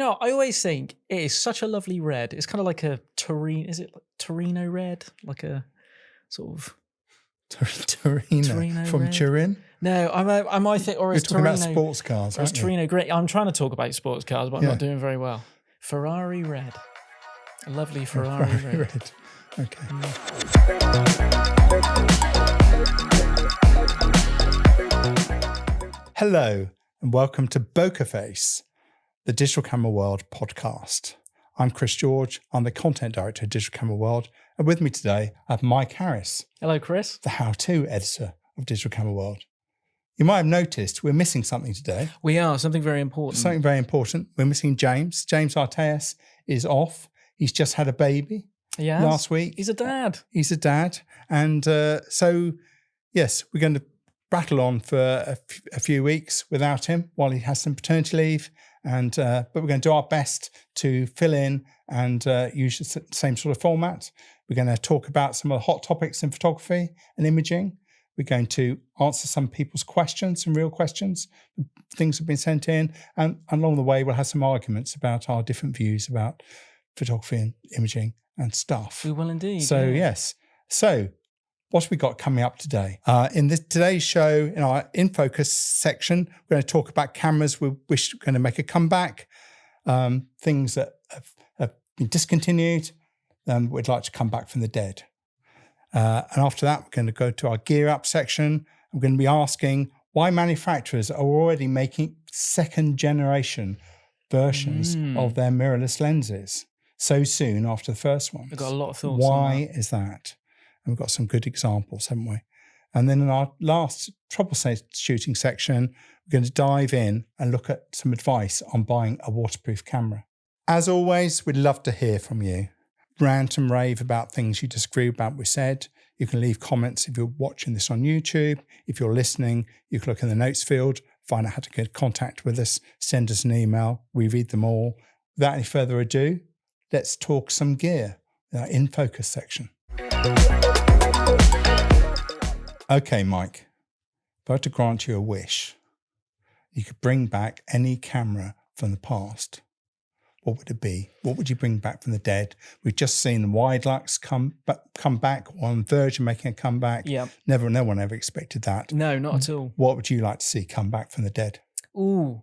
I always think it is such a lovely red. It's kind of like a Torino. Is it like Torino red? Like a sort of Torino from red? Turin? No, I might think, or You're is talking Torino about sports cars, or is aren't you? Torino grey? I'm trying to talk about sports cars, but I'm not doing very well. Ferrari red, a lovely Ferrari red. Okay. Hello and welcome to Bokeh Face, the Digital Camera World podcast. I'm Chris George. I'm the content director of Digital Camera World, and with me today I have Mike Harris. Hello, Chris. The how-to editor of Digital Camera World. You might have noticed we're missing something today. We are, something very important. Something very important. We're missing James. James Arteas is off. He's just had a baby last week. He's a dad. And so, yes, we're going to battle on for a few weeks without him while he has some paternity leave. But we're going to do our best to fill in and use the same sort of format. We're going to talk about some of the hot topics in photography and imaging. We're going to answer some people's questions, some real questions. Things have been sent in. And along the way, we'll have some arguments about our different views about photography and imaging and stuff. We will indeed. So, yes. So, what have we got coming up today? In today's show, in our In Focus section, we're going to talk about cameras we wish we're going to make a comeback, things that have been discontinued, we'd like to come back from the dead. And after that, we're going to go to our Gear Up section. I'm going to be asking why manufacturers are already making second generation versions of their mirrorless lenses so soon after the first one. We've got a lot of thoughts on Why is that? And we've got some good examples, haven't we? And then in our last troubleshooting section, we're going to dive in and look at some advice on buying a waterproof camera. As always, we'd love to hear from you. Rant and rave about things you disagree about what we said. You can leave comments if you're watching this on YouTube. If you're listening, you can look in the notes field, find out how to get in contact with us, send us an email. We read them all. Without any further ado, let's talk some gear in our In Focus section. Okay, Mike, if I were to grant you a wish, you could bring back any camera from the past, what would it be? What would you bring back from the dead? We've just seen the wide lux come back, on verge of making a comeback. Yep. No one ever expected that. No, not at all. What would you like to see come back from the dead? Ooh.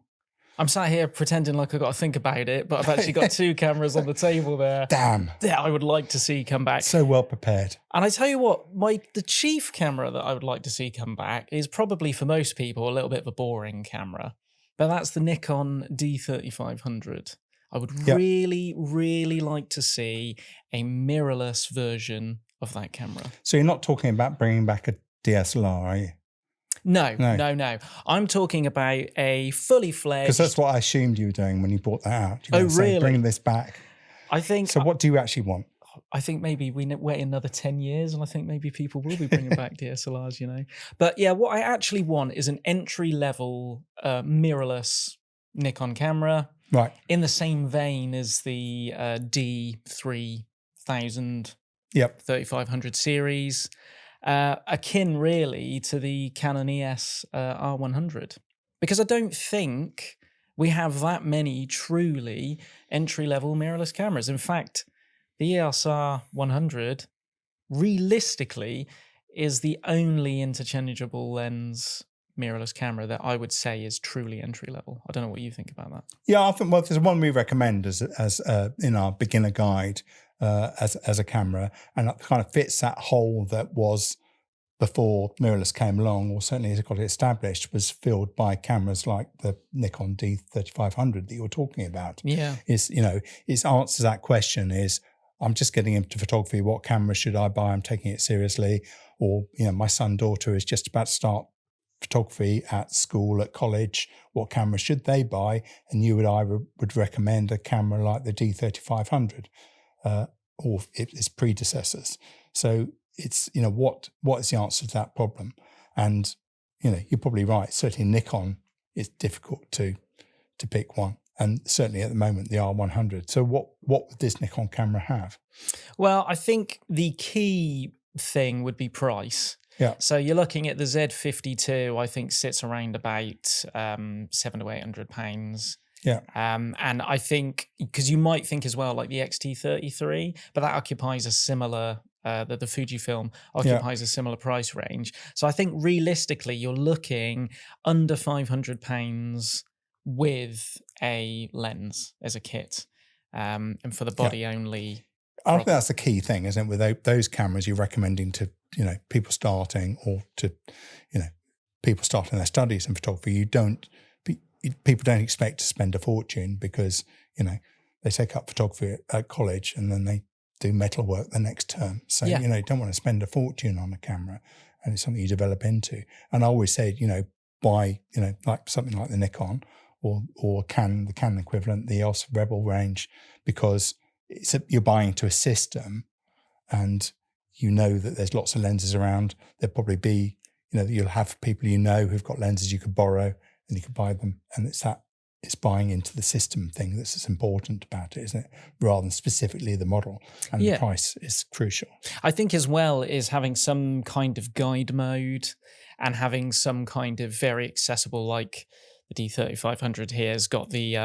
I'm sat here pretending like I've got to think about it, but I've actually got two cameras on the table there. Damn. Yeah, I would like to see come back. So well prepared. And I tell you what, the chief camera that I would like to see come back is probably for most people a little bit of a boring camera, but that's the Nikon D3500. I would really, really like to see a mirrorless version of that camera. So you're not talking about bringing back a DSLR, are you? No. I'm talking about a fully fledged... Because that's what I assumed you were doing when you brought that out. Oh, really? Bringing this back. I think... So what do you actually want? I think maybe we wait another 10 years and I think maybe people will be bringing back DSLRs, But yeah, what I actually want is an entry-level mirrorless Nikon camera. Right. In the same vein as the D3000 3500 series. Akin really to the Canon ES-R100, because I don't think we have that many truly entry-level mirrorless cameras. In fact, the ES-R100 realistically is the only interchangeable lens mirrorless camera that I would say is truly entry-level. I don't know what you think about that. Yeah, I think there's one we recommend as in our beginner guide. As a camera, and it kind of fits that hole that was before mirrorless came along, or certainly as it got established, was filled by cameras like the Nikon D3500 that you were talking about. Yeah, its answer to that question is, I'm just getting into photography. What camera should I buy? I'm taking it seriously. Or my daughter is just about to start photography at school, at college. What camera should they buy? And you and I would recommend a camera like the D3500. Or its predecessors. So it's, what is the answer to that problem? And, you're probably right. Certainly Nikon, it's difficult to pick one. And certainly at the moment, the R100. So what would this Nikon camera have? Well, I think the key thing would be price. Yeah. So you're looking at the Z52, I think sits around about £700 to £800. Yeah. And I think, because you might think as well, like the XT33, but that occupies a similar, the Fujifilm occupies a similar price range. So I think realistically, you're looking under £500 with a lens as a kit, and for the body only. I think that's the key thing, isn't it? With those cameras, you're recommending to, people starting, or to, people starting their studies in photography. People don't expect to spend a fortune, because, they take up photography at college and then they do metal work the next term. So, you don't want to spend a fortune on a camera, and it's something you develop into. And I always say, buy, like something like the Nikon or the Canon equivalent, the EOS Rebel range, because you're buying into a system, and that there's lots of lenses around. There'll probably be, you'll have people who've got lenses you could borrow, and you could buy them. And it's buying into the system thing that's as important about it, isn't it? Rather than specifically the model. And the price is crucial. I think as well is having some kind of guide mode, and having some kind of very accessible, like the D3500 here has got the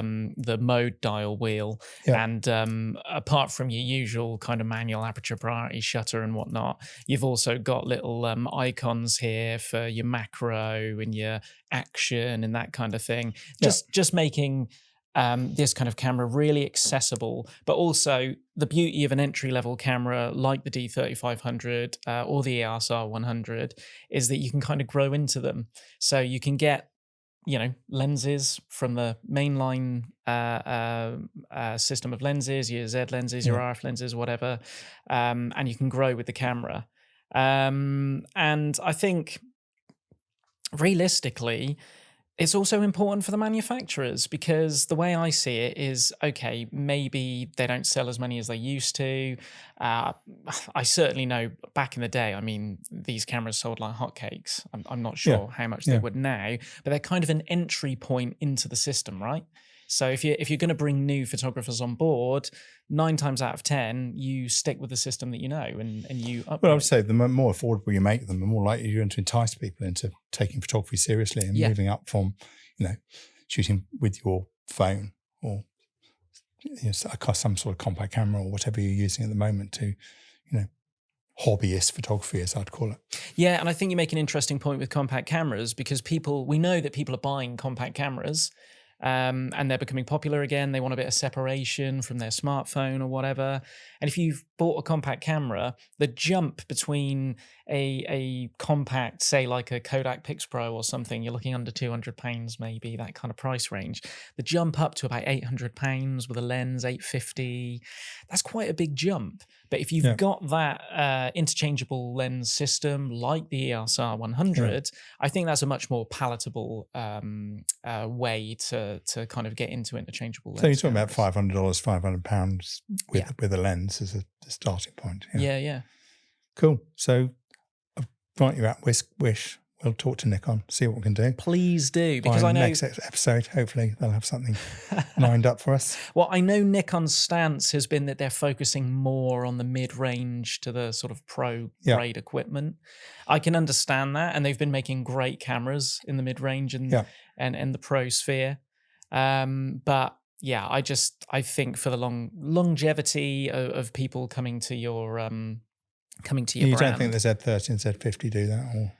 mode dial wheel, and apart from your usual kind of manual aperture priority, shutter and whatnot, you've also got little icons here for your macro and your action and that kind of thing. Just making this kind of camera really accessible, but also the beauty of an entry-level camera like the D3500 or the EOS R100 is that you can kind of grow into them. So you can get lenses from the mainline system of lenses, your Z lenses, your RF lenses, whatever, and you can grow with the camera. And I think realistically, it's also important for the manufacturers, because the way I see it is, okay, maybe they don't sell as many as they used to. I certainly know back in the day, I mean, these cameras sold like hotcakes. I'm not sure how much they would now, but they're kind of an entry point into the system, right? So if you're going to bring new photographers on board, 9 times out of 10, you stick with the system that you know, and you upgrade. Well, I would say the more affordable you make them, the more likely you're going to entice people into taking photography seriously and moving up from, shooting with your phone or some sort of compact camera or whatever you're using at the moment to, hobbyist photography, as I'd call it. Yeah, and I think you make an interesting point with compact cameras, because we know that people are buying compact cameras. And they're becoming popular again. They want a bit of separation from their smartphone or whatever. And if you've bought a compact camera, the jump between a compact, say like a Kodak Pix Pro or something, you're looking under £200 maybe, that kind of price range. The jump up to about £800 with a lens, $850, that's quite a big jump. But if you've got that interchangeable lens system like the EOS R100, I think that's a much more palatable way to kind of get into interchangeable lens. So you're talking about $500, £500 with a lens as a starting point. Yeah. Cool. So I'll write you out Wish. We'll talk to Nikon, see what we can do. Please do, because I know next episode, hopefully they'll have something lined up for us. Well, I know Nikon's stance has been that they're focusing more on the mid-range to the sort of pro-grade equipment. I can understand that, and they've been making great cameras in the mid-range and the pro sphere. But yeah, I think for the longevity of people coming to your brand. You don't think the Z30 and Z50 do that, or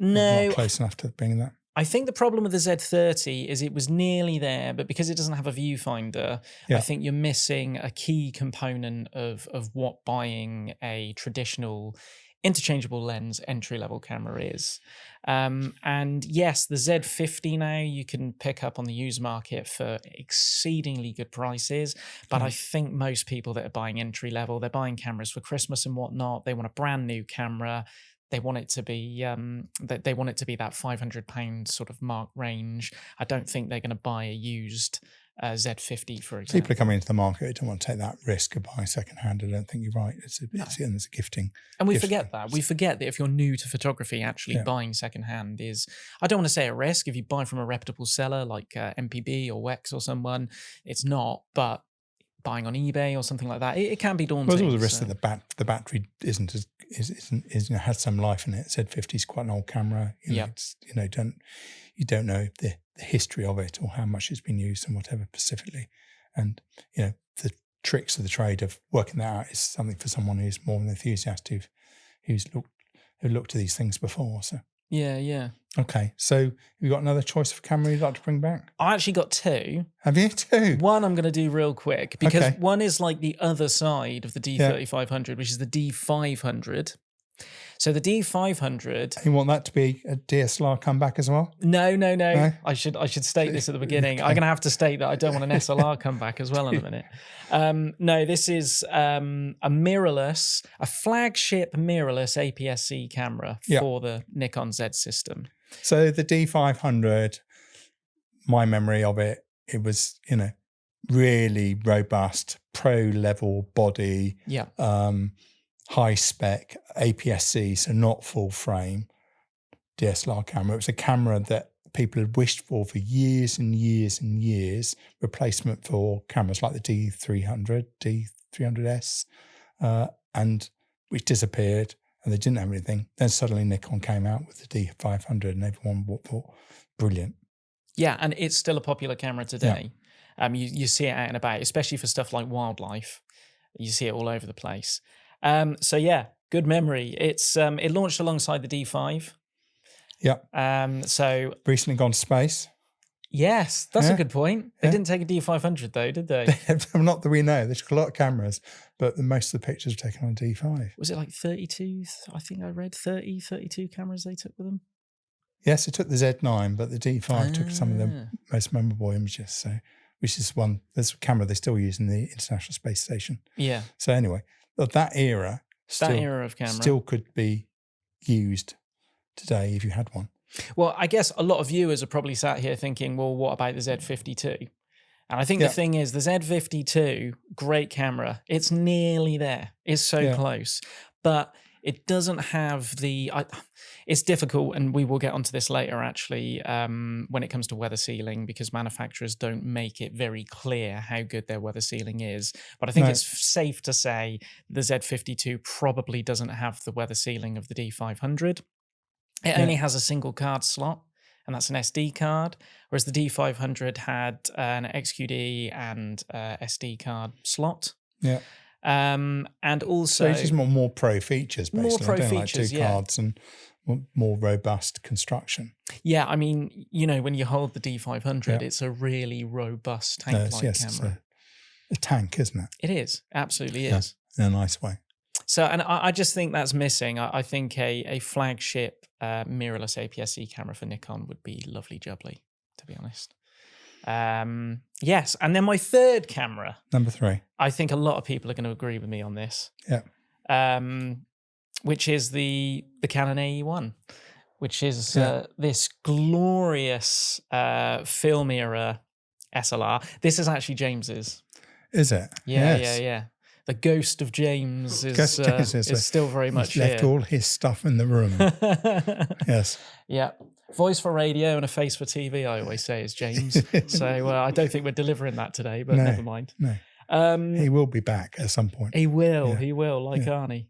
no, not close enough to bring that? I think the problem with the Z30 is it was nearly there, but because it doesn't have a viewfinder, I think you're missing a key component of what buying a traditional interchangeable lens entry-level camera is. And yes, the Z50 now you can pick up on the used market for exceedingly good prices, but I think most people that are buying entry-level, they're buying cameras for Christmas and whatnot. They want a brand new camera. They want it to be that £500 sort of mark range. I don't think they're going to buy a used Z50, for example. People are coming into the market who don't want to take that risk of buying secondhand. I don't think you're right. It's a gifting. And we forget that. We forget that if you're new to photography, actually buying secondhand is, I don't want to say a risk. If you buy from a reputable seller like MPB or Wex or someone, it's not. But buying on eBay or something like that, it can be daunting. Well, there's always the risk so- that the battery isn't has some life in it. Z50 is quite an old camera. Yeah. You don't know the history of it or how much it's been used and whatever specifically. And the tricks of the trade of working that out is something for someone who's more of an enthusiast who's looked at these things before. So Yeah. okay, so you got another choice of camera you'd like to bring back? I actually got two. Have you two? One I'm going to do real quick because Okay. one is like the other side of the D3500, which is the D500. So the D500. You want that to be a DSLR comeback as well? No. No? I should state this at the beginning. Okay. I'm going to have to state that I don't want an SLR comeback as well in a minute. No, this is a mirrorless, a flagship mirrorless APS-C camera for the Nikon Z system. So the D500, my memory of it was, really robust, pro-level body, high spec, APS-C, so not full frame DSLR camera. It was a camera that people had wished for years and years and years, replacement for cameras like the D300, D300S, and which disappeared and they didn't have anything. Then suddenly Nikon came out with the D500 and everyone thought, brilliant. Yeah, and it's still a popular camera today. Yeah. You see it out and about, especially for stuff like wildlife. You see it all over the place. So yeah, good memory. It's it launched alongside the D5. Yeah. So recently gone to space. Yes, that's a good point. They didn't take a D500 though, did they? Not that we know. They took a lot of cameras, but most of the pictures were taken on D5. Was it like 32? I think I read 32 cameras they took with them. Yes, it took the Z9, but the D5 took some of the most memorable images. So, which is there's a camera they still use in the International Space Station. Yeah. So anyway, that era of camera still could be used today if you had one. Well, I guess a lot of viewers are probably sat here thinking, well, what about the Z52? And I think the thing is, the Z52, great camera. It's nearly there. It's so close. But it doesn't have the... it's difficult, and we will get onto this later, actually, when it comes to weather sealing, because manufacturers don't make it very clear how good their weather sealing is. But I think it's safe to say the Z52 probably doesn't have the weather sealing of the D500. It only has a single card slot, and that's an SD card, whereas the D500 had an XQD and SD card slot. Yeah. And also... So it's just more pro features, basically. More pro features, like two cards and more robust construction. Yeah, I mean, when you hold the D500, it's a really robust tank-like camera. It's a tank, isn't it? It is. Absolutely is. In a nice way. So, and I just think that's missing. I think a flagship mirrorless APS-C camera for Nikon would be lovely jubbly, to be honest. Yes, and then my third camera. Number 3. I think a lot of people are going to agree with me on this. Yeah. Which is the Canon AE-1, which is this glorious film era SLR. This is actually James's. Is it? Yeah, yes. yeah. The ghost of James is still very much here. Left all his stuff in the room. Yes. Yeah. Voice for radio and a face for TV, I always say, is James. So I don't think we're delivering that today, but never mind. No. He will be back at some point. He will, like Arnie.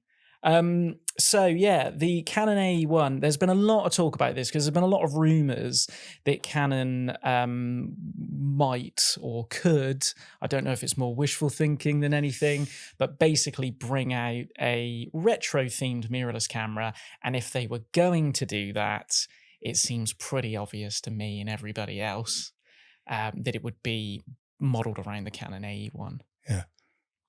So yeah, the Canon AE-1, there's been a lot of talk about this because there's been a lot of rumors that Canon might or could, I don't know if it's more wishful thinking than anything, but basically bring out a retro themed mirrorless camera. And if they were going to do that, it seems pretty obvious to me and everybody else that it would be modeled around the Canon AE-1. Yeah,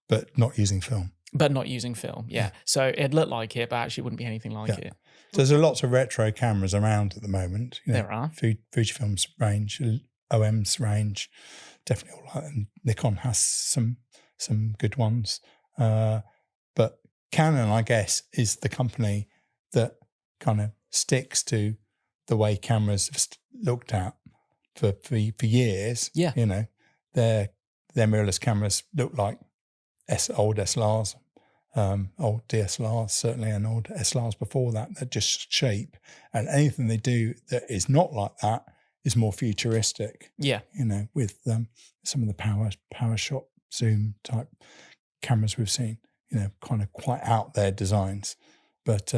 but not using film. But not using film, yeah. So it'd look like it, but actually wouldn't be anything like it. So there's a lots of retro cameras around at the moment. There are. Fujifilm's range, OM's range, definitely all that. And Nikon has some good ones. But Canon, I guess, is the company that kind of sticks to the way cameras have looked at for years. Yeah. Their mirrorless cameras look like old SLRs, old DSLRs certainly, and old SLRs before that. They're just cheap, and anything they do that is not like that is more futuristic. Yeah, with some of the power shot zoom type cameras we've seen, kind of quite out there designs, but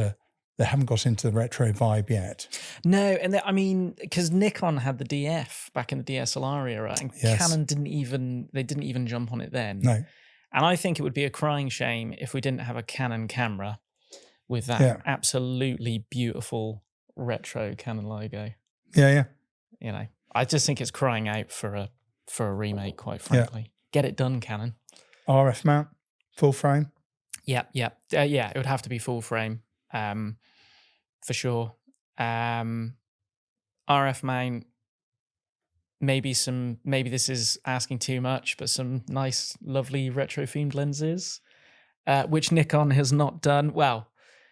they haven't got into the retro vibe yet. No, and I mean, because Nikon had the DF back in the DSLR era, and Canon didn't even jump on it then. No. And I think it would be a crying shame if we didn't have a Canon camera with that absolutely beautiful retro Canon logo. Yeah. I just think it's crying out for a remake, quite frankly. Get it done, Canon. RF mount, full frame. Yeah, it would have to be full frame, for sure. RF mount, maybe this is asking too much, but some nice, lovely retro themed lenses, which Nikon has not done. Well,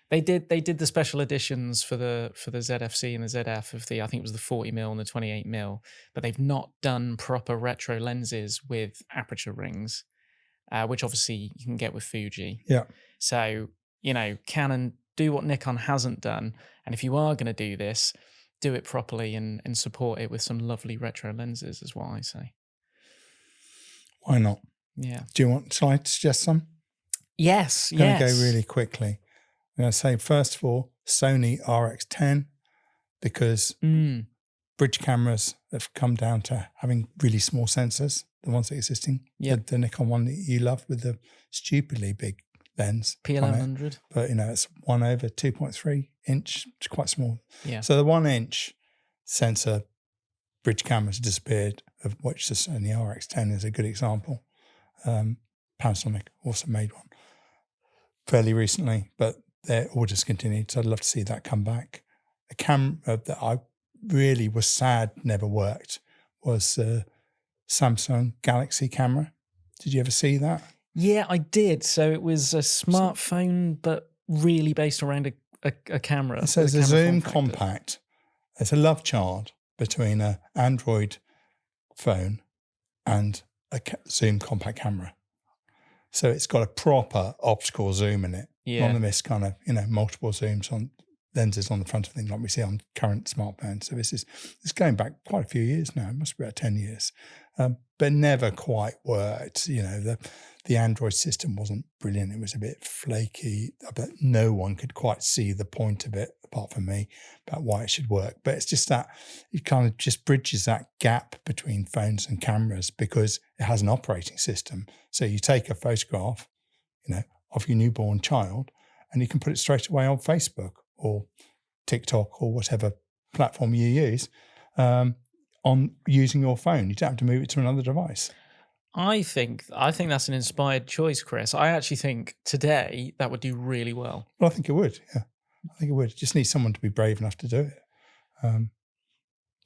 they did the special editions for the ZFC and the ZF of I think it was the 40mm and the 28mm, but they've not done proper retro lenses with aperture rings, which obviously you can get with Fuji. Yeah. So, Canon, do what Nikon hasn't done, and if you are going to do this, do it properly and support it with some lovely retro lenses, is what I say. Why not? Yeah. Shall I suggest some? Yes, I'm going to go really quickly. I'm going to say, first of all, Sony RX10, because bridge cameras have come down to having really small sensors, the ones that are existing. Yeah. The Nikon one that you love with the stupidly big lens. P1100. But, it's 1/2.3 inch. It's quite small. Yeah. So the 1 inch sensor bridge cameras disappeared, of which the Sony RX10 is a good example. Panasonic also made one fairly recently, but their orders continued. So I'd love to see that come back. A camera that I really was sad never worked was Samsung Galaxy camera. Did you ever see that? Yeah, I did. So it was a smartphone, but really based around a camera. So it's a Zoom compact. It's a love child between an Android phone and a Zoom compact camera. So it's got a proper optical zoom in it. Yeah. None of this kind of, multiple zooms on lenses on the front of things like we see on current smartphones. So it's going back quite a few years now. It must be about 10 years. But never quite worked. The Android system wasn't brilliant. It was a bit flaky, but no one could quite see the point of it, apart from me, about why it should work. But it's just that it kind of just bridges that gap between phones and cameras because it has an operating system. So you take a photograph, of your newborn child, and you can put it straight away on Facebook or TikTok or whatever platform you use on using your phone. You don't have to move it to another device. I think that's an inspired choice, Chris. I actually think today that would do really well. Well, I think it would. Yeah, I think it would. Just need someone to be brave enough to do it.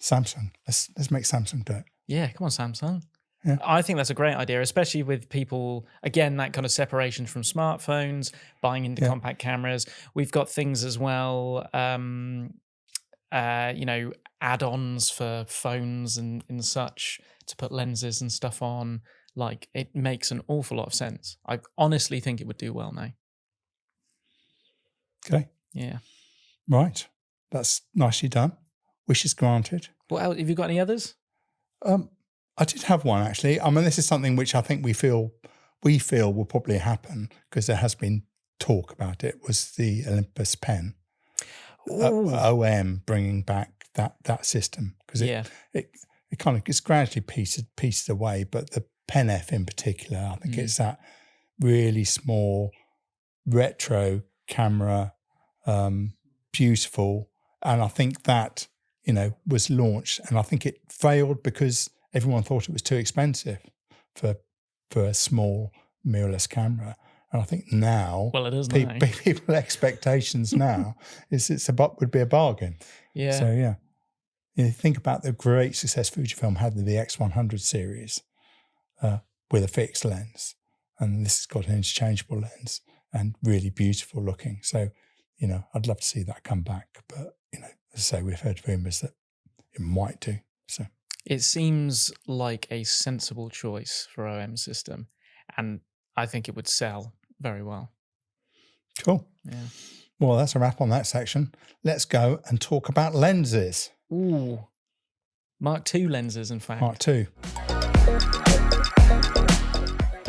Samsung. Let's make Samsung do it. Yeah, come on, Samsung. Yeah. I think that's a great idea, especially with people, again, that kind of separation from smartphones, buying into compact cameras. We've got things as well, add-ons for phones and such to put lenses and stuff on. Like, it makes an awful lot of sense. I honestly think it would do well now. Okay. Yeah. Right. That's nicely done. Wishes granted. What else? Have you got any others? I did have one, actually. I mean, this is something which I think we feel will probably happen because there has been talk about it, was the Olympus PEN. OM bringing back that system because it kind of gets gradually pieced away, but the PEN-F in particular, I think it's that really small retro camera, beautiful, and I think that was launched, and I think it failed because everyone thought it was too expensive for a small mirrorless camera. And I think now, well, it is people's expectations now would be a bargain. Yeah. So you think about the great success Fujifilm had with the X100 series with a fixed lens, and this has got an interchangeable lens and really beautiful looking. So I'd love to see that come back, but as I say, we've heard rumours that it might do. So it seems like a sensible choice for OM system, and I think it would sell very well. Cool. Yeah. Well, that's a wrap on that section. Let's go and talk about lenses. Ooh. Mark II lenses, in fact. Mark II.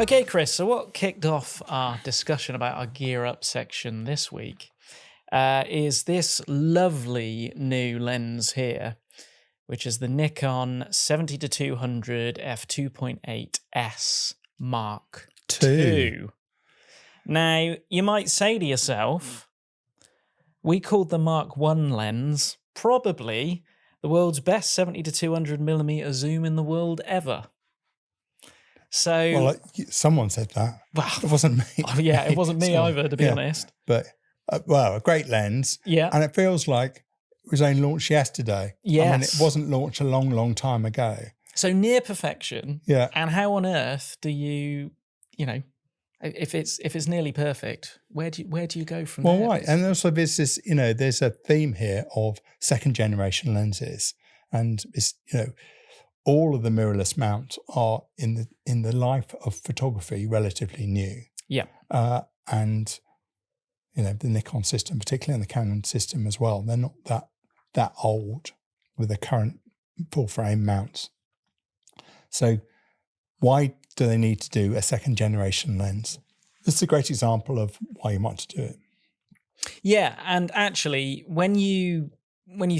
Okay, Chris, so what kicked off our discussion about our gear up section this week is this lovely new lens here, which is the Nikon 70-200 f2.8S Mark II. Now, you might say to yourself, we called the Mark I lens probably the world's best 70-200 millimeter zoom in the world ever. So, well, someone said that. Well, it wasn't me. Oh, yeah, it wasn't me either, to be honest. But well, a great lens. Yeah, and it feels like it was only launched yesterday. Yes, I mean, it wasn't launched a long, long time ago. So near perfection. Yeah. And how on earth do you know, if it's nearly perfect, where do you go from there? Well, right, and also there's this, there's a theme here of second generation lenses, and it's all of the mirrorless mounts are in the life of photography relatively new. Yeah. And the Nikon system, particularly and the Canon system as well, they're not that old with the current full frame mounts. So why do they need to do a second generation lens? This is a great example of why you want to do it. Yeah, and actually when you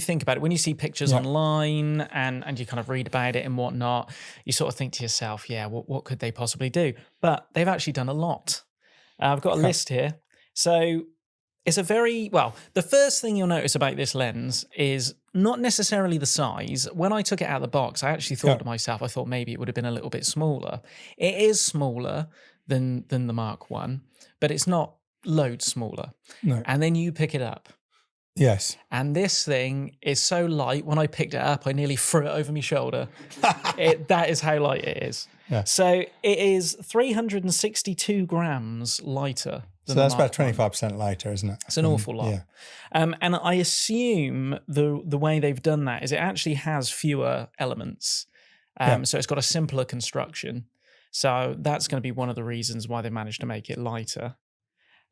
think about it, when you see pictures online and you kind of read about it and whatnot, you sort of think to yourself, yeah, what could they possibly do? But they've actually done a lot. I've got a list here. So it's the first thing you'll notice about this lens is not necessarily the size. When I took it out of the box, I actually thought to myself, I thought maybe it would have been a little bit smaller. It is smaller than the Mark I, but it's not loads smaller. No. And then you pick it up. Yes. And this thing is so light, when I picked it up, I nearly threw it over my shoulder. That is how light it is. Yeah. So it is 362 grams lighter. So that's about 25% lighter, isn't it? It's an awful lot. Yeah. And I assume the way they've done that is it actually has fewer elements. So it's got a simpler construction. So that's going to be one of the reasons why they managed to make it lighter.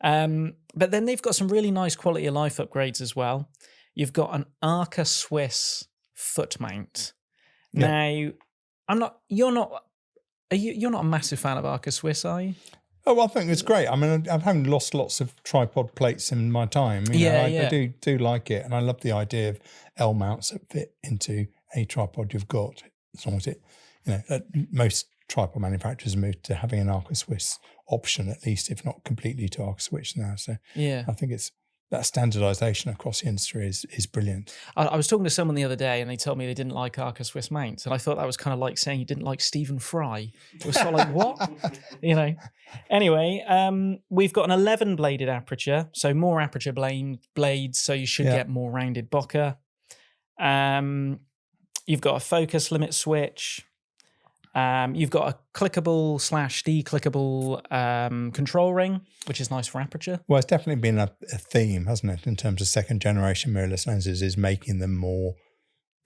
But then they've got some really nice quality of life upgrades as well. You've got an Arca Swiss foot mount. Now, you're not a massive fan of Arca Swiss, are you? Oh, well, I think it's great. I mean, I've having lost lots of tripod plates in my time. I do like it, and I love the idea of L mounts that fit into any tripod you've got. As long as it, most tripod manufacturers moved to having an Arca Swiss option, at least, if not completely to Arca Swiss now. So I think that standardization across the industry is brilliant. I was talking to someone the other day and they told me they didn't like Arca Swiss mounts. And I thought that was kind of like saying you didn't like Stephen Fry. It was sort of like, what? Anyway, we've got an 11 bladed aperture. So more aperture blades. So you should get more rounded bokeh. You've got a focus limit switch. You've got a clickable / declickable control ring, which is nice for aperture. Well, it's definitely been a theme, hasn't it, in terms of second generation mirrorless lenses, is making them more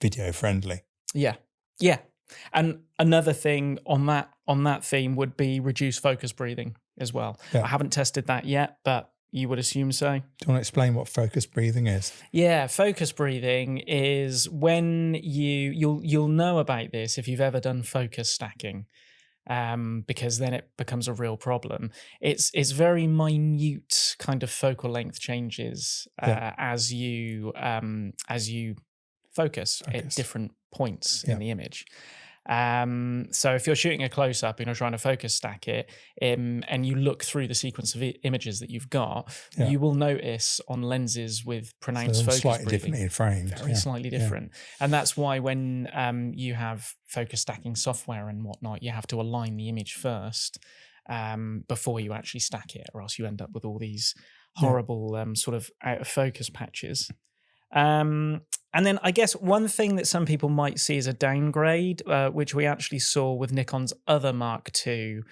video friendly. Yeah. And another thing on that theme would be reduced focus breathing as well. I haven't tested that yet, but you would assume so. Do you want to explain what focus breathing is? Yeah, focus breathing is when you'll know about this if you've ever done focus stacking, because then it becomes a real problem. It's very minute kind of focal length changes as you focus at different points in the image. So if you're shooting a close-up and you're trying to focus stack it, and you look through the sequence of images that you've got, you will notice on lenses with pronounced focus slightly breathing, differently framed, very slightly different. And that's why when you have focus stacking software and whatnot, you have to align the image first before you actually stack it, or else you end up with all these horrible sort of out of focus patches. And then I guess one thing that some people might see as a downgrade, which we actually saw with Nikon's other Mark II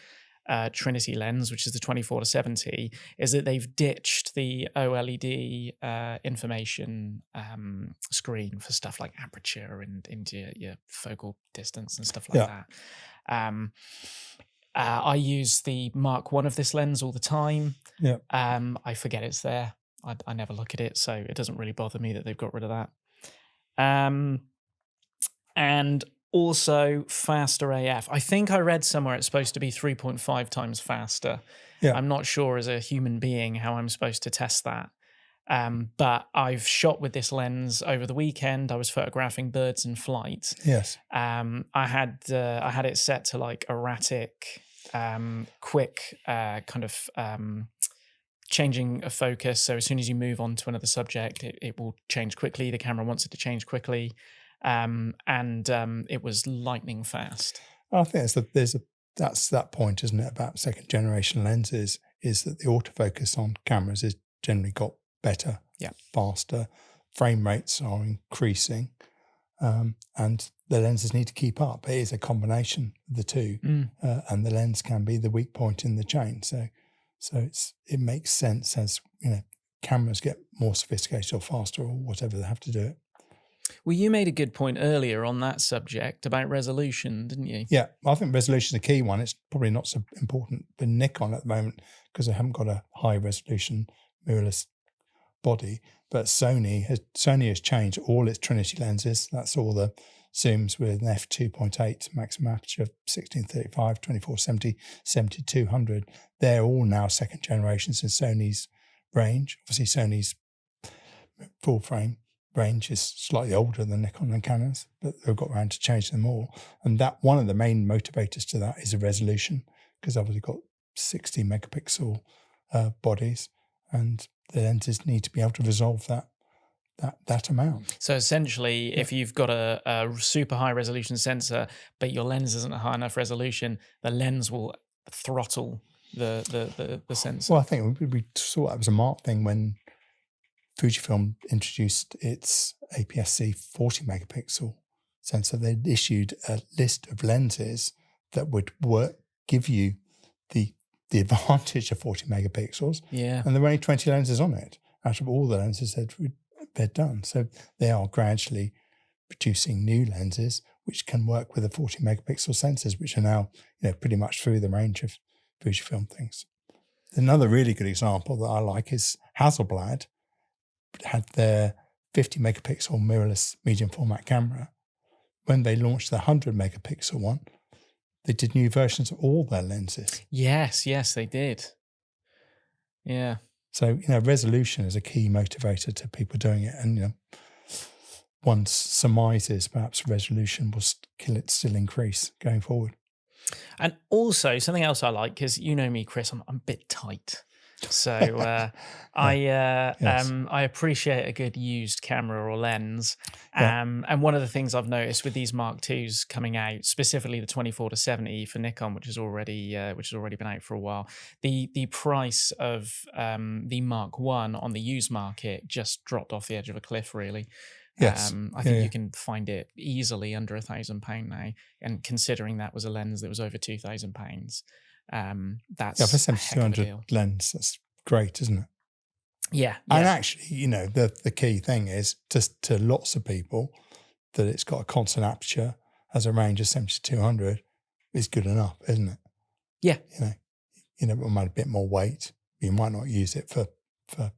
Trinity lens, which is the 24-70, is that they've ditched the OLED information screen for stuff like aperture and into your focal distance and stuff like that. I use the Mark I of this lens all the time. I forget it's there. I never look at it, so it doesn't really bother me that they've got rid of that. And Also faster AF. I think I read somewhere it's supposed to be 3.5 times faster. Yeah. I'm not sure as a human being how I'm supposed to test that. But I've shot with this lens over the weekend. I was photographing birds in flight. Yes. I had it set to like erratic, quick kind of changing of focus. So as soon as you move on to another subject, it will change quickly. The camera wants it to change quickly. It was lightning fast. I think that's that point, isn't it, about second generation lenses, is that the autofocus on cameras has generally got better, faster. Frame rates are increasing, and the lenses need to keep up. It is a combination of the two, and the lens can be the weak point in the chain. So it makes sense as cameras get more sophisticated or faster or whatever they have to do it. Well, you made a good point earlier on that subject about resolution, didn't you? Yeah, I think resolution is a key one. It's probably not so important for Nikon at the moment because they haven't got a high resolution mirrorless body. But Sony has changed all its Trinity lenses. That's all the zooms with an f2.8 maximum aperture of 1635, 2470, 7200. They're all now second generations in Sony's range. Obviously, Sony's full frame range is slightly older than Nikon and Canon's, but they've got around to change them all. And that one of the main motivators to that is the resolution, because obviously got 60 megapixel bodies, and the lenses need to be able to resolve that amount. So essentially, if you've got a super high resolution sensor, but your lens isn't a high enough resolution, the lens will throttle the sensor. Well, I think we saw that was a marked thing when Fujifilm introduced its APS-C 40 megapixel sensor. They issued a list of lenses that would give you the advantage of 40 megapixels. Yeah. And there were only 20 lenses on it out of all the lenses they'd done. So they are gradually producing new lenses which can work with the 40 megapixel sensors, which are now pretty much through the range of Fujifilm things. Another really good example that I like is Hasselblad had their 50 megapixel mirrorless medium format camera. When they launched the 100 megapixel one, they did new versions of all their lenses. Yes, they did. Yeah. So, resolution is a key motivator to people doing it. And, one surmises perhaps resolution will still increase going forward. And also something else I like, because you know me, Chris, I'm a bit tight. So I appreciate a good used camera or lens. And one of the things I've noticed with these Mark IIs coming out, specifically the 24-70 for Nikon, which has already been out for a while, the price of the Mark I on the used market just dropped off the edge of a cliff, really. Yes. I think you can find it easily under £1,000 now. And considering that was a lens that was over £2,000, that's for 7200 lens, that's great, isn't it? Yeah. And actually, the key thing is to lots of people that it's got a constant aperture, has a range of 7200 is good enough, isn't it? Yeah. It might have a bit more weight. You might not use it for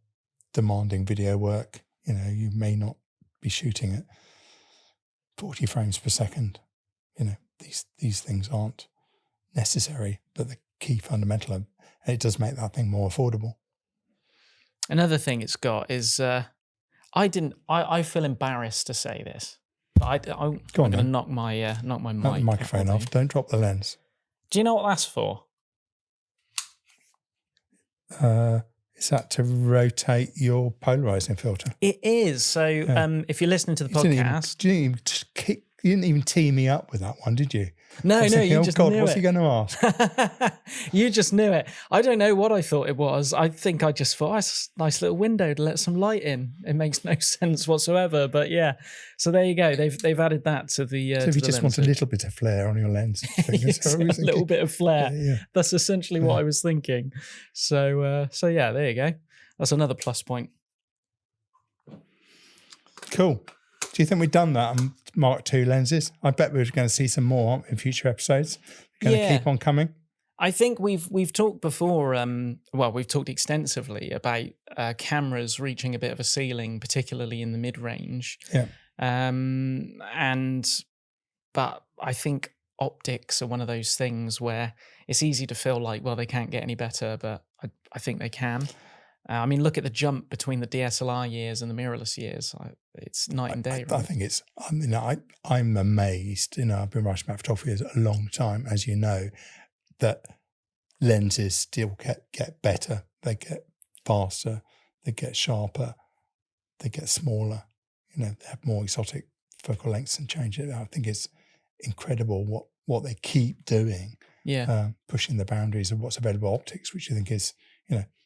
demanding video work. You may not be shooting at 40 frames per second. These things aren't necessary, but the key fundamental, and it does make that thing more affordable. Another thing it's got is I feel embarrassed to say this, but I'm going to knock my Knock the microphone off. Don't drop the lens. Do you know what that's for? Is that to rotate your polarizing filter? It is. So if you're listening to the podcast, you didn't even tee me up with that one, did you? No, you just knew it. What's he going to ask? You just knew it. I don't know what I thought it was. I think I just thought, it's a nice little window to let some light in. It makes no sense whatsoever, but yeah. So there you go. They've added that to the. So if you just want a little bit of flare on your lens, yes, a little bit of flare. Yeah. That's essentially what I was thinking. So yeah, there you go. That's another plus point. Cool. Do you think we've done that on Mark II lenses? I bet we're going to see some more in future episodes. Going to keep on coming. I think we've talked before. We've talked extensively about cameras reaching a bit of a ceiling, particularly in the mid range. Yeah. And But I think optics are one of those things where it's easy to feel like, well, they can't get any better, but I think they can. I mean, look at the jump between the DSLR years and the mirrorless years. It's night and day, I right? think it's, I mean, I'm amazed, I've been writing about photography a long time, as you know, that lenses still get better. They get faster, they get sharper, they get smaller, they have more exotic focal lengths and change it. I think it's incredible what they keep doing, pushing the boundaries of what's available optics, which I think is,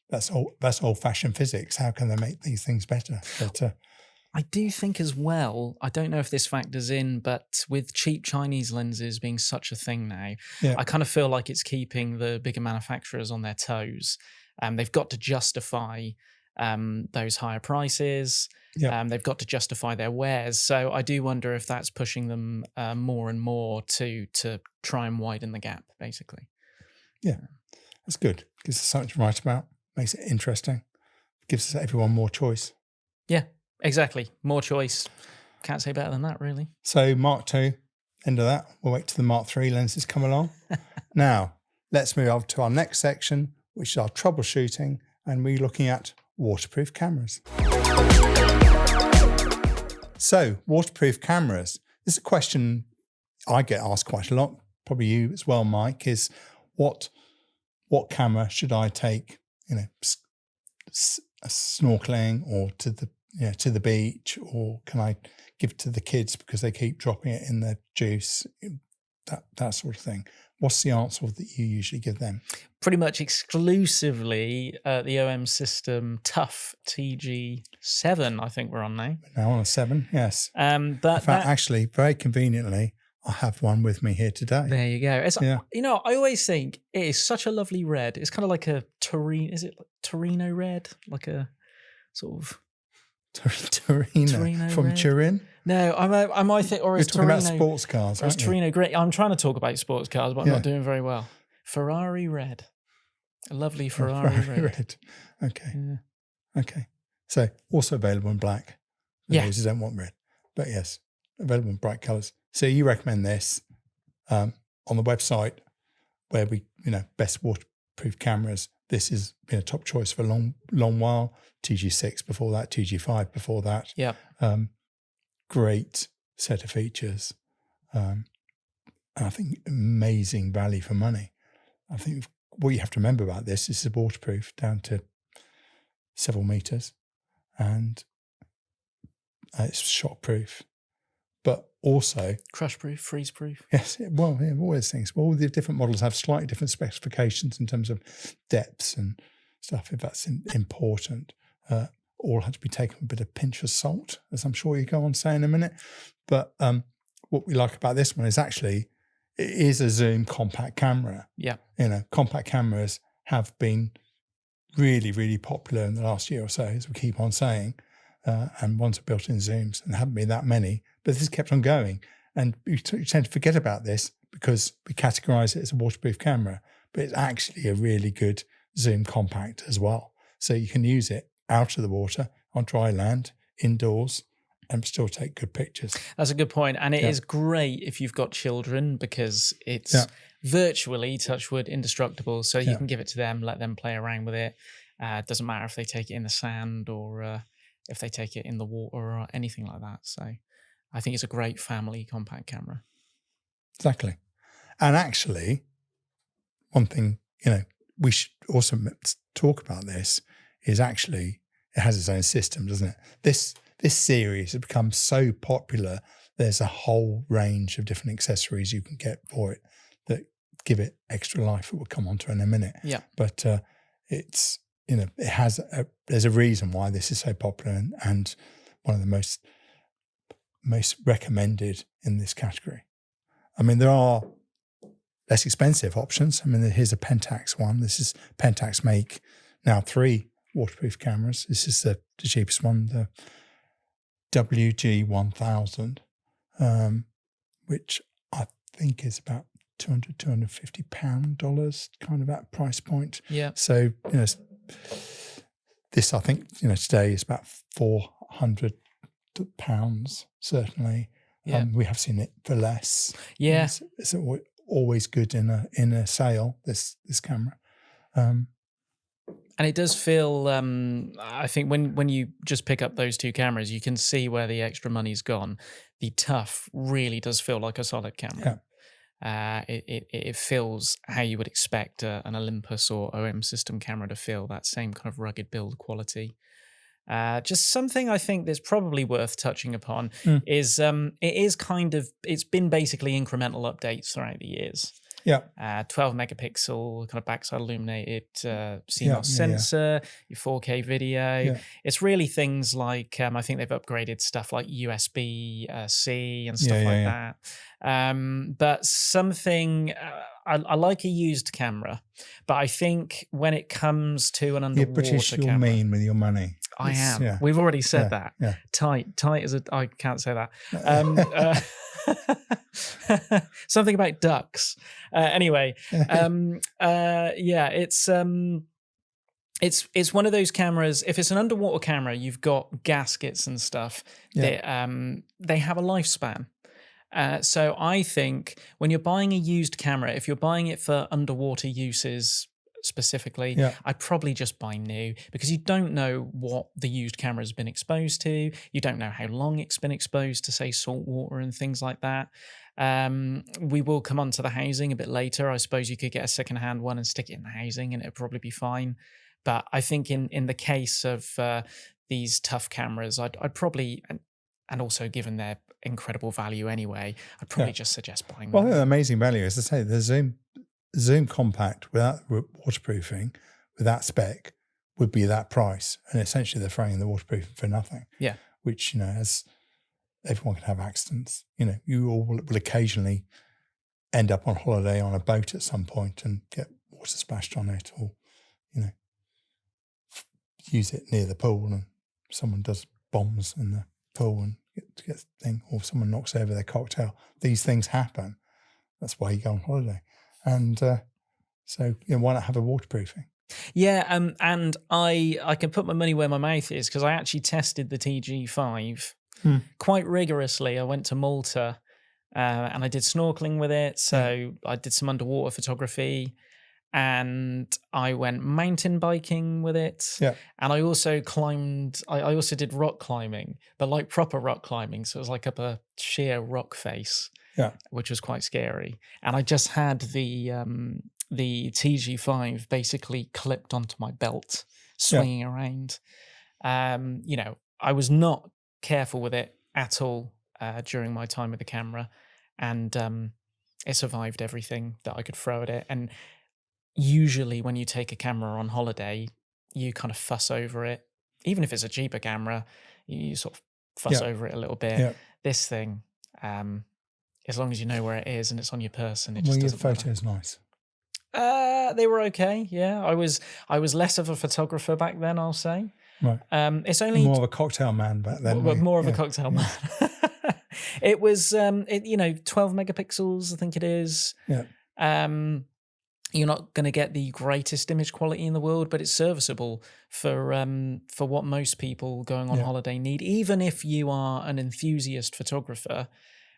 that's old-fashioned physics. How can they make these things better? But I do think as well, I don't know if this factors in, but with cheap Chinese lenses being such a thing now, I kind of feel like it's keeping the bigger manufacturers on their toes. They've got to justify those higher prices. They've got to justify their wares. So I do wonder if that's pushing them more and more to try and widen the gap, basically. Yeah, that's good. Gives us something to write about. Makes it interesting. Gives us everyone more choice. Yeah, exactly. More choice. Can't say better than that, really. So Mark II, end of that. We'll wait till the Mark III lenses come along. Now, let's move on to our next section, which is our troubleshooting, and we're looking at waterproof cameras. So, waterproof cameras. This is a question I get asked quite a lot, probably you as well, Mike, is what camera should I take, snorkeling or to the beach, or can I give to the kids because they keep dropping it in their juice, that sort of thing. What's the answer that you usually give them? Pretty much exclusively the OM system Tough TG7, I think we're on now. Now on a 7, yes. But in fact, actually, very conveniently, I have one with me here today. There you go. I always think it is such a lovely red. It's kind of like a Torino, is it like Torino red? Like a sort of Torino from red? Turin? No, I might think, or You're is talking Torino about sports cars, or is aren't you? Torino grey? I'm trying to talk about sports cars, but I'm not doing very well. Ferrari red. A lovely Ferrari red. Okay. Yeah. Okay. So also available in black. Yeah. Those who don't want red. But yes, available in bright colours. So you recommend this on the website where we, best waterproof cameras. This has been a top choice for a long while. TG6 before that, TG5 before that. Yeah. Great set of features. And I think amazing value for money. I think what you have to remember about this is it's waterproof down to several meters, and it's shockproof, but also crush-proof, freeze-proof. Yes, all those things. All the different models have slightly different specifications in terms of depths and stuff, if that's important. All have to be taken with a bit of pinch of salt, as I'm sure you go on to say in a minute. But what we like about this one is actually it is a zoom compact camera. Yeah. Compact cameras have been really, really popular in the last year or so, as we keep on saying. And ones are built-in zooms, and there haven't been that many, but this kept on going. And you tend to forget about this because we categorize it as a waterproof camera, but it's actually a really good zoom compact as well. So you can use it out of the water, on dry land, indoors, and still take good pictures. That's a good point. And it is great if you've got children because it's virtually, touch wood, indestructible. So you can give it to them, let them play around with it. It doesn't matter if they take it in the sand or if they take it in the water or anything like that. So I think it's a great family compact camera. Exactly. And actually, one thing, we should also talk about this is actually it has its own system, doesn't it? This series has become so popular. There's a whole range of different accessories you can get for it that give it extra life. We'll come on to in a minute. Yeah. But it's, it has there's a reason why this is so popular and one of the most recommended in this category. I mean, there are less expensive options. I mean, here's a Pentax one. This is Pentax make now 3 waterproof cameras. This is the cheapest one, the WG-1000, which I think is about $200, $250 kind of that price point. Yeah. So, this I think, today is about £400 certainly. Yeah. We have seen it for less. Yeah. It's always good in a sale. This camera. And it does feel, I think when you just pick up those two cameras, you can see where the extra money's gone. The Tough really does feel like a solid camera. It feels how you would expect an Olympus or OM system camera to feel, that same kind of rugged build quality. Just something I think that's probably worth touching upon is it's been basically incremental updates throughout the years. 12 megapixel kind of backside illuminated CMOS sensor, your 4K video. It's really things like I think they've upgraded stuff like USB C and stuff like that. But something I like a used camera, but I think when it comes to an underwater You're British, camera, you're mean with your money. I am. Yeah. We've already said that. Yeah. Tight as a. I can't say that. Something about ducks. Anyway, it's one of those cameras. If it's an underwater camera, you've got gaskets and stuff that they have a lifespan. So I think when you're buying a used camera, if you're buying it for underwater uses specifically, I'd probably just buy new, because you don't know what the used camera has been exposed to. You don't know how long it's been exposed to, say, salt water and things like that. We will come on to the housing a bit later. I suppose you could get a secondhand one and stick it in the housing and it'd probably be fine. But I think in the case of these Tough cameras, I'd probably, and also given their incredible value anyway, I'd probably just suggest buying one. them. Well, the amazing value, as I say, the Zoom Compact without waterproofing, with that spec, would be that price, and essentially they're throwing in the waterproofing for nothing. Yeah, which, as everyone can have accidents. You all will occasionally end up on holiday on a boat at some point and get water splashed on it, or use it near the pool and someone does bombs in the pool and get thing, or someone knocks over their cocktail. These things happen. That's why you go on holiday. And so, why not have a waterproofing? Yeah, and I can put my money where my mouth is, because I actually tested the TG5 quite rigorously. I went to Malta and I did snorkeling with it. So I did some underwater photography, and I went mountain biking with it. Yeah. And I also climbed, I also did rock climbing, but like proper rock climbing. So it was like up a sheer rock face. Yeah, which was quite scary. And I just had the TG5 basically clipped onto my belt, swinging around. I was not careful with it at all during my time with the camera, and it survived everything that I could throw at it. And usually when you take a camera on holiday, you kind of fuss over it. Even if it's a cheaper camera, you sort of fuss over it a little bit. Yeah. This thing, as long as you know where it is and it's on your person, it just doesn't matter. Your photos nice? They were okay. Yeah, I was less of a photographer back then, I'll say. Right. It's only more of a cocktail man back then. More of a cocktail man. It was 12 megapixels, I think it is. Yeah. You're not going to get the greatest image quality in the world, but it's serviceable for what most people going on holiday need. Even if you are an enthusiast photographer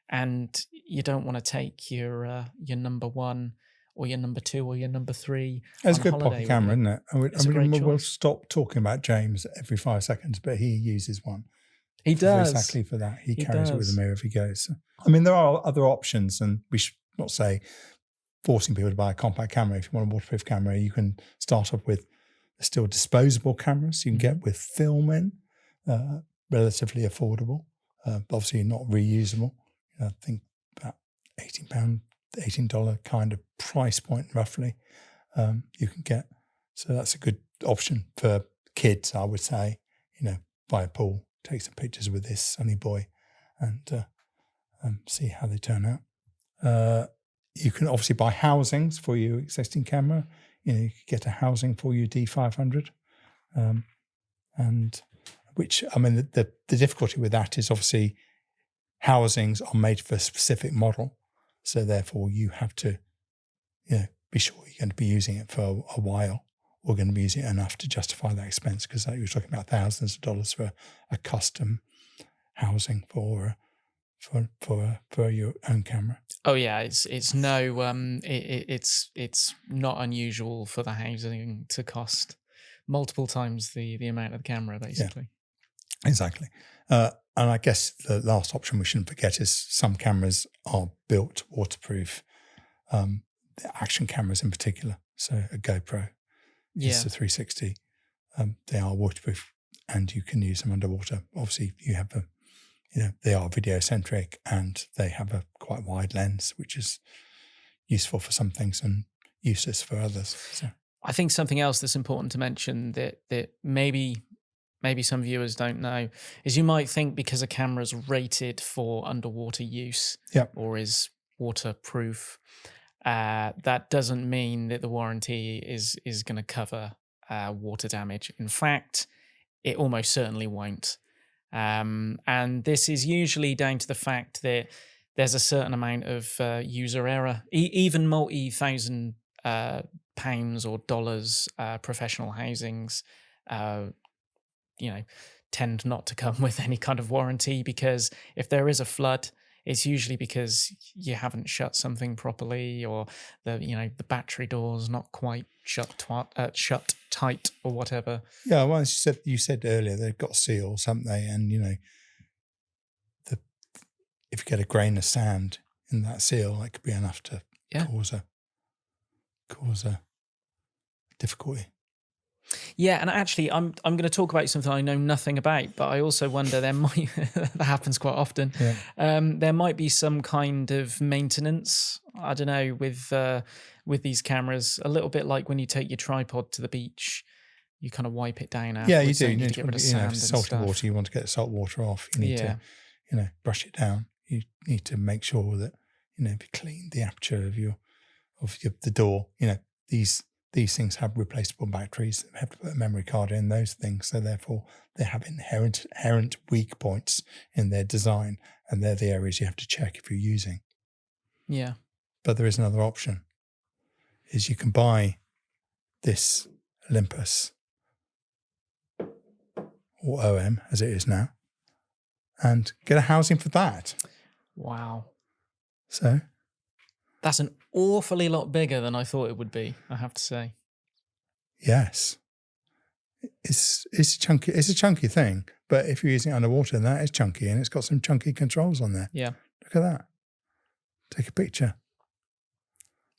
and you don't want to take your number one or your number two or your number three. It's a good pocket camera, isn't it? We'll stop talking about James every 5 seconds, but he uses one. He does. Exactly for that. He carries it with him wherever he goes. So, there are other options, and we should not say forcing people to buy a compact camera. If you want a waterproof camera, you can start off with still disposable cameras you can get with film in, relatively affordable, but obviously not reusable. I think about $18 kind of price point roughly you can get. So that's a good option for kids, I would say. Buy a pool, take some pictures with this sunny boy and see how they turn out. You can obviously buy housings for your existing camera. You can get a housing for your D500. And which, the difficulty with that is obviously housings are made for a specific model. So therefore you have to, be sure you're going to be using it for a while, or going to be using it enough to justify that expense, because you're talking about thousands of dollars for a custom housing for for your own camera. Oh yeah, it's no it's not unusual for the housing to cost multiple times the amount of the camera, basically. Yeah, exactly. And I guess the last option we shouldn't forget is some cameras are built waterproof. The action cameras in particular. So a GoPro is the 360. They are waterproof and you can use them underwater. Obviously, you have they are video centric and they have a quite wide lens, which is useful for some things and useless for others. So I think something else that's important to mention that maybe some viewers don't know is you might think because a camera is rated for underwater use or is waterproof, that doesn't mean that the warranty is going to cover water damage. In fact, it almost certainly won't. And this is usually down to the fact that there's a certain amount of user error. Even multi-thousand pounds or dollars professional housings, tend not to come with any kind of warranty, because if there is a flood, it's usually because you haven't shut something properly, or the battery door's not quite shut tight or whatever. Yeah, well, as you said earlier, they've got seals, haven't they? And if you get a grain of sand in that seal, that could be enough to cause a difficulty. Yeah, and actually, I'm going to talk about something I know nothing about, but I also wonder there might that happens quite often. Yeah. There might be some kind of maintenance. I don't know, with these cameras, a little bit like when you take your tripod to the beach, you kind of wipe it down afterwards. Yeah, you do. You need to get rid of sand and salty stuff. water. You want to get the salt water off. You need to, brush it down. You need to make sure that you clean the aperture of the door. These things have replaceable batteries. They have to put a memory card in those things, so therefore they have inherent weak points in their design, and they're the areas you have to check if you're using. Yeah. But there is another option: is you can buy this Olympus or OM as it is now, and get a housing for that. Wow. So that's an awfully lot bigger than I thought it would be, I have to say. Yes. It's chunky. It's a chunky thing, but if you're using it underwater, that is chunky, and it's got some chunky controls on there. Yeah. Look at that. Take a picture.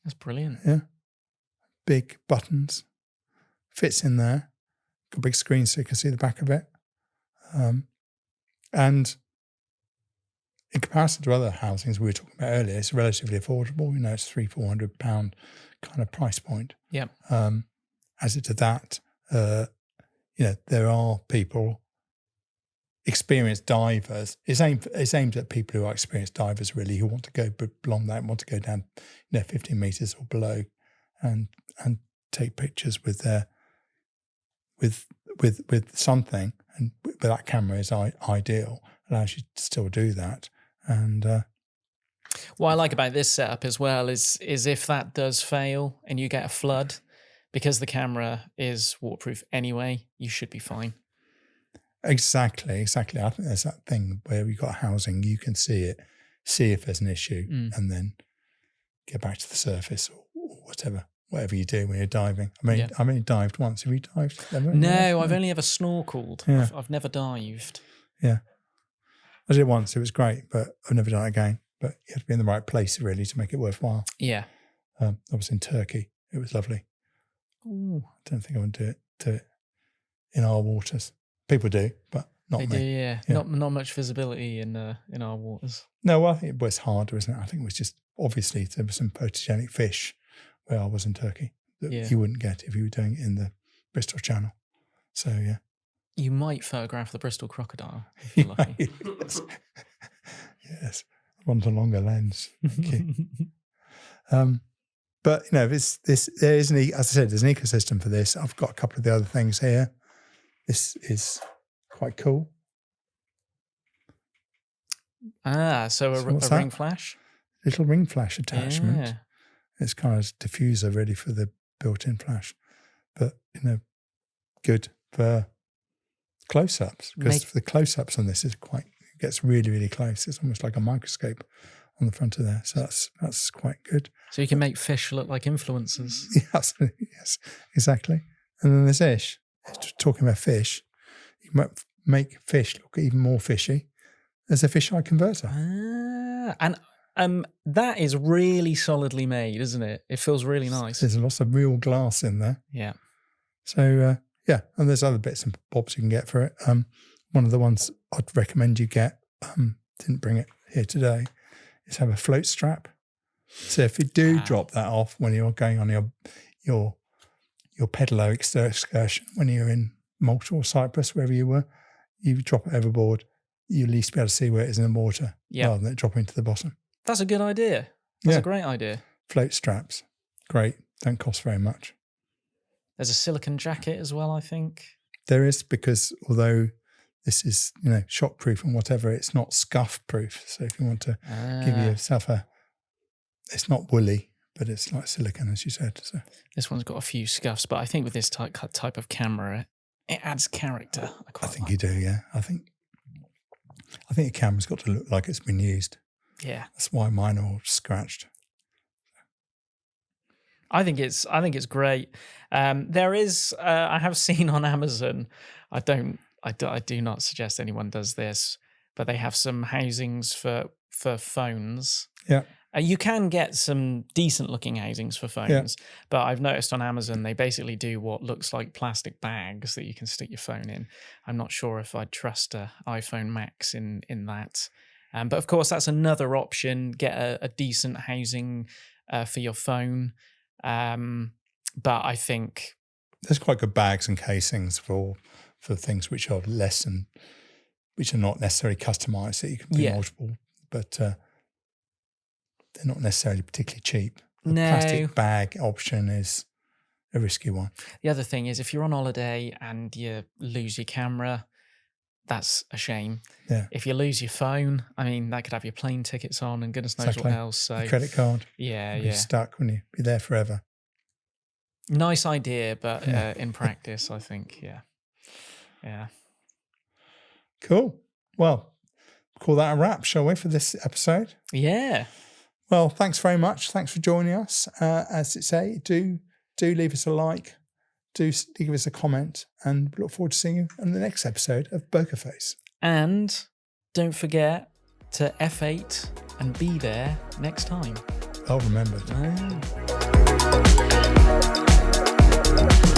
That's brilliant. Yeah. Big buttons. Fits in there. Got a big screen so you can see the back of it. And in comparison to other housings we were talking about earlier, it's relatively affordable. It's £300-400 kind of price point. Yeah. As to that, there are people, experienced divers. It's aimed at people who are experienced divers, really, who want to go beyond that, want to go down 15 meters or below, and take pictures with something. And that camera is ideal. Allows you to still do that. And what I like about this setup as well is if that does fail and you get a flood, because the camera is waterproof anyway, you should be fine. Exactly. I think there's that thing where you've got housing, you can see it, see if there's an issue, and then get back to the surface or whatever you do when you're diving. I mean, I've only dived once. Have you dived? No, I've only ever snorkeled. Yeah. I've never dived. Yeah. I did it once. It was great, but I've never done it again. But you have to be in the right place, really, to make it worthwhile. Yeah. I was in Turkey. It was lovely. Ooh. I don't think I would do it in our waters. People do, but not me. They do, yeah. Not much visibility in our waters. No, well, I think it was harder, isn't it? I think it was just, obviously, there were some photogenic fish where I was in Turkey that you wouldn't get if you were doing it in the Bristol Channel. So, yeah. You might photograph the Bristol crocodile if you're lucky. Yes. I want a longer lens. Thank you. But there is as I said, there's an ecosystem for this. I've got a couple of the other things here. This is quite cool. So a ring flash? Little ring flash attachment. Yeah. It's kind of a diffuser ready for the built-in flash. But, good for close-ups, because the close-ups on this is quite It gets really, really close. It's almost like a microscope on the front of there. So that's quite good. So you can make fish look like influencers. Yes, yes, exactly. And then there's fish. Talking about fish, you can make fish look even more fishy. There's a fisheye converter. And that is really solidly made, isn't it? It feels really nice. There's lots of real glass in there. Yeah. So yeah, and there's other bits and bobs you can get for it. One of the ones I'd recommend you get, didn't bring it here today, is have a float strap. So if you do drop that off when you're going on your pedalo excursion, when you're in Malta or Cyprus, wherever you were, you drop it overboard, you at least be able to see where it is in the water rather than it dropping to the bottom. That's a good idea. That's a great idea. Float straps, great. Don't cost very much. There's a silicone jacket as well, I think. There is, because although this is, shockproof and whatever, it's not scuff proof. So if you want to give yourself it's not woolly, but it's like silicone, as you said. So this one's got a few scuffs, but I think with this type of camera, it adds character. I think you do, yeah. I think the camera's got to look like it's been used. Yeah, that's why mine are all scratched. I think it's great. There is, I have seen on Amazon. I do not suggest anyone does this, but they have some housings for phones. Yeah. You can get some decent looking housings for phones, but I've noticed on Amazon they basically do what looks like plastic bags that you can stick your phone in. I'm not sure if I'd trust a iPhone Max in that. But of course, that's another option. Get a decent housing for your phone. But I think there's quite good bags and casings for things which are less and which are not necessarily customized, that you can do multiple, but they're not necessarily particularly cheap. The plastic bag option is a risky one. The other thing is, if you're on holiday and you lose your camera, that's a shame. Yeah. If you lose your phone, I mean, that could have your plane tickets on and goodness knows what else. So your credit card. Yeah, You'd be stuck, wouldn't you? Be there forever. Nice idea, but in practice, I think, yeah. Cool. Well, call that a wrap, shall we, for this episode? Yeah. Well, thanks very much. Thanks for joining us. As I say, do leave us a like. Do give us a comment, and look forward to seeing you in the next episode of Bokeh Face. And don't forget to F8 and be there next time. Well remembered. Oh.